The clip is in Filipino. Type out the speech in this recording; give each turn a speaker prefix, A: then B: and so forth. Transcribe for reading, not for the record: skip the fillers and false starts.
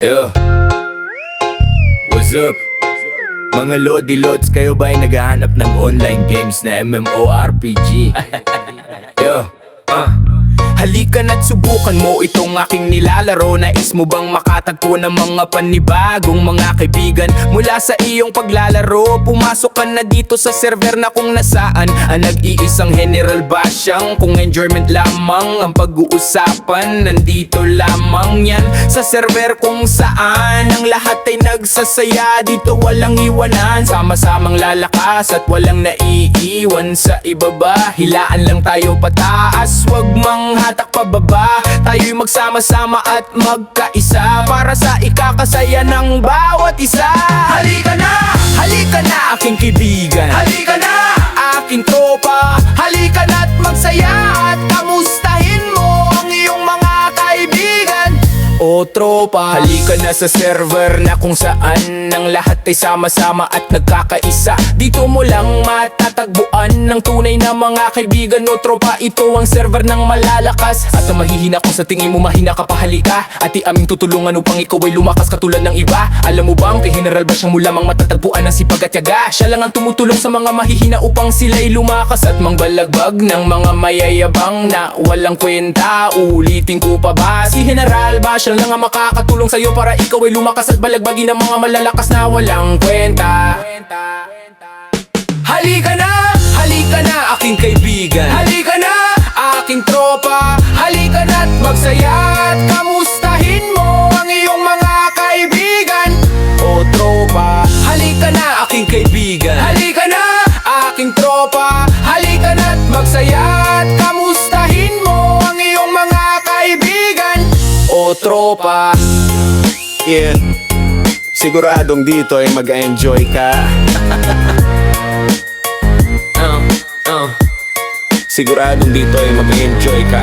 A: Yo, what's up? Mga lodi-lods, kayo ba ay naghahanap ng online games na MMORPG? Yo, halika na't subukan mo itong aking nilalaro. Nais mo bang makatagpo ng mga panibagong mga kaibigan mula sa iyong paglalaro? Pumasok ka na dito sa server na kung nasaan ang nag-iisang general basyang. Kung enjoyment lamang ang pag-uusapan, nandito lamang yan sa server kung saan ang lahat ay nagsasaya. Dito walang iwanan, sama-samang lalakas at walang naiiwan sa ibaba. Hilaan lang tayo pataas, wag manghatak pababa. Tayo'y magsama-sama at magkaisa para sa ikakasaya ng bawat isa. Halika na aking kaibigan. Halika na aking tropa. Halika na't magsaya at kamustahin mo ang iyong mga kaibigan o tropa. Halika na sa server na kung saan ang lahat ay sama-sama at nagkakaisa. Dito mo lang matatagpuan ng tunay na mga kaibigan o tropa. Ito ang server ng malalakas at ang mahihina kung sa tingin mo mahina ka pa. Halika at aming tutulungan upang ikaw ay lumakas katulad ng iba. Alam mo bang kay General Basyang mo lamang matatagpuan ang sipag at tiyaga. Siya lang ang tumutulong sa mga mahihina upang sila'y lumakas at mangbalagbag ng mga mayayabang na walang kwenta. Ulitin ko pa ba? Si General Basyang lang ang makakatulong sa'yo para ikaw ay lumakas at balagbagin ng mga malalakas na walang kwenta. Halika na aking kaibigan. Halika na aking tropa. Halika na't magsaya at kamustahin mo ang iyong mga kaibigan o tropa. Halika na aking kaibigan. Halika na aking tropa. Halika na't magsaya at kamustahin mo ang iyong mga kaibigan o tropa.
B: Yeah, siguradong dito ay mag-enjoy ka. Siguradong dito ay mag-enjoy ka.